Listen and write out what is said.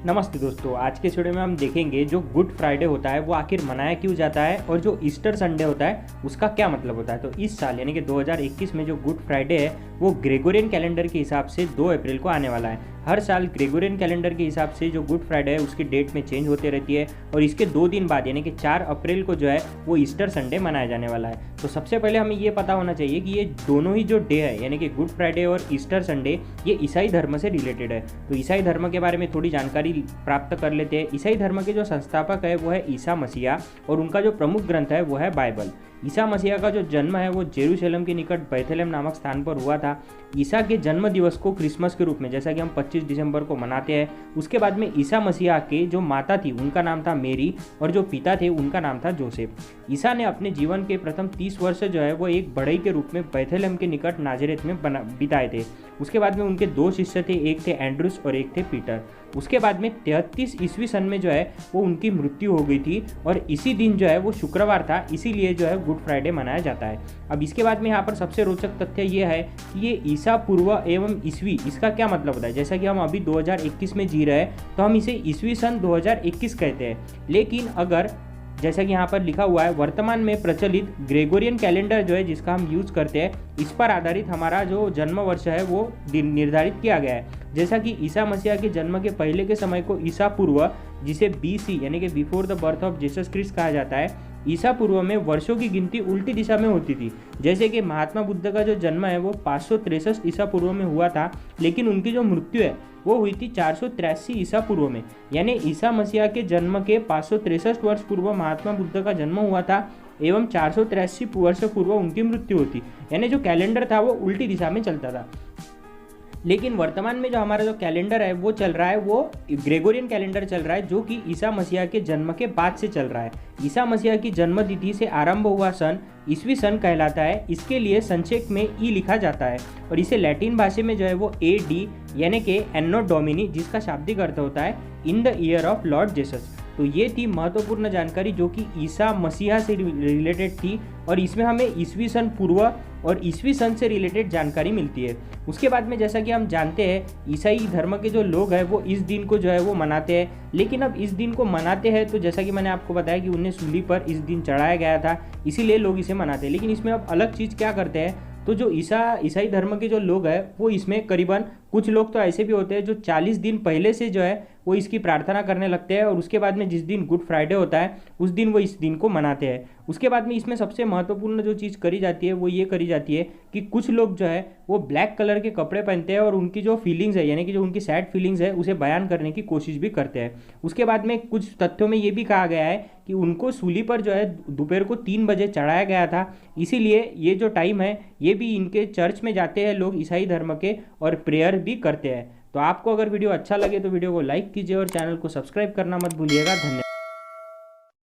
नमस्ते दोस्तों, आज के इस वीडियो में हम देखेंगे जो गुड फ्राइडे होता है वो आखिर मनाया क्यों जाता है और जो ईस्टर संडे होता है उसका क्या मतलब होता है। तो इस साल यानी कि 2021 में जो गुड फ्राइडे है वो ग्रेगोरियन कैलेंडर के हिसाब से 2 अप्रैल को आने वाला है। हर साल ग्रेगोरियन कैलेंडर के हिसाब से जो गुड फ्राइडे है उसकी डेट में चेंज होते रहती है और इसके 2 दिन बाद यानी कि 4 अप्रैल को जो है वो ईस्टर संडे मनाया जाने वाला है। तो सबसे पहले हमें ये पता होना चाहिए कि ये दोनों ही जो डे है यानी कि गुड फ्राइडे और ईस्टर संडे ये ईसाई धर्म से रिलेटेड है। तो ईसाई धर्म के बारे में थोड़ी जानकारी प्राप्त कर लेते हैं। ईसाई धर्म के जो संस्थापक है वो है ईसा मसीहा और उनका जो प्रमुख ग्रंथ है वो है बाइबल। ईसा मसीहा का जो जन्म है वो जेरूशलेम के निकट बैथलेहम नामक स्थान पर हुआ था। ईसा के जन्म दिवस को क्रिसमस के रूप में जैसा कि हम 25 दिसंबर को मनाते हैं। उसके बाद में ईसा मसीहा के जो माता थी उनका नाम था मेरी और जो पिता थे उनका नाम था जोसेफ। ईसा ने अपने जीवन के प्रथम 30 वर्ष जो है वो एक बढ़ई के रूप में बैथलेहम के निकट नाजरेत में बिताए थे। उसके बाद में उनके 2 शिष्य थे, एक थे एंड्रूस और एक थे पीटर। उसके बाद में 33 ईस्वी सन में जो है वो उनकी मृत्यु हो गई थी और इसी दिन जो है वो शुक्रवार था, इसीलिए जो है गुड फ्राइडे मनाया जाता है। अब इसके बाद में यहाँ पर सबसे रोचक तथ्य ये है कि ये ईसा पूर्व एवं ईस्वी इसका क्या मतलब होता है। जैसा कि हम अभी 2021 में जी रहे हैं तो हम इसे ईस्वी सन 2021 कहते हैं, लेकिन अगर जैसा कि यहाँ पर लिखा हुआ है वर्तमान में प्रचलित ग्रेगोरियन कैलेंडर जो है जिसका हम यूज़ करते हैं इस पर आधारित हमारा जो जन्म वर्ष है वो निर्धारित किया गया है। जैसा कि ईसा मसीहा के जन्म के पहले के समय को ईसा पूर्व जिसे BC यानी कि before the birth of Jesus Christ कहा जाता है। ईसा पूर्व में वर्षों की गिनती उल्टी दिशा में होती थी। जैसे कि महात्मा बुद्ध का जो जन्म है वो 563 ईसा पूर्व में हुआ था, लेकिन उनकी जो मृत्यु है वो हुई थी 483 ईसा पूर्व में। यानी ईसा मसीहा के जन्म के 563 वर्ष पूर्व महात्मा बुद्ध का जन्म हुआ था एवं 483 वर्ष पूर्व उनकी मृत्यु होती। यानी जो कैलेंडर था वो उल्टी दिशा में चलता था। लेकिन वर्तमान में जो हमारा जो कैलेंडर है वो चल रहा है वो ग्रेगोरियन कैलेंडर चल रहा है, जो कि ईसा मसीहा के जन्म के बाद से चल रहा है। ईसा मसीहा की जन्म तिथि से आरंभ हुआ सन ईस्वी सन कहलाता है। इसके लिए संक्षेप में ई लिखा जाता है और इसे लैटिन भाषा में जो है वो AD यानी कि एनो डोमिनी जिसका शाब्दिक अर्थ होता है in the year of Lord Jesus. तो ये थी महत्वपूर्ण जानकारी जो कि ईसा मसीहा से रिलेटेड थी और इसमें हमें ईस्वी सन पूर्व और ईस्वी सन से रिलेटेड जानकारी मिलती है। उसके बाद में जैसा कि हम जानते हैं ईसाई धर्म के जो लोग हैं वो इस दिन को जो है वो मनाते हैं। लेकिन अब इस दिन को मनाते हैं तो जैसा कि मैंने आपको बताया कि उन्हें सूली पर इस दिन चढ़ाया गया था, इसीलिए लोग इसे मनाते हैं। लेकिन इसमें अब अलग चीज़ क्या करते हैं, तो जो ईसाई धर्म के जो लोग हैं वो इसमें करीबन कुछ लोग तो ऐसे भी होते हैं जो 40 दिन पहले से जो है वो इसकी प्रार्थना करने लगते हैं और उसके बाद में जिस दिन गुड फ्राइडे होता है उस दिन वो इस दिन को मनाते हैं। उसके बाद में इसमें सबसे महत्वपूर्ण जो चीज़ करी जाती है वो ये करी जाती है कि कुछ लोग जो है वो ब्लैक कलर के कपड़े पहनते हैं और उनकी जो फीलिंग्स है यानी कि जो उनकी सैड फीलिंग्स है उसे बयान करने की कोशिश भी करते हैं। उसके बाद में कुछ तथ्यों में ये भी कहा गया है कि उनको सूली पर जो है दोपहर को 3 बजे चढ़ाया गया था, इसीलिए ये जो टाइम है ये भी इनके चर्च में जाते हैं लोग ईसाई धर्म के और प्रेयर भी करते हैं। तो आपको अगर वीडियो अच्छा लगे तो वीडियो को लाइक कीजिए और चैनल को सब्सक्राइब करना मत भूलिएगा। धन्यवाद।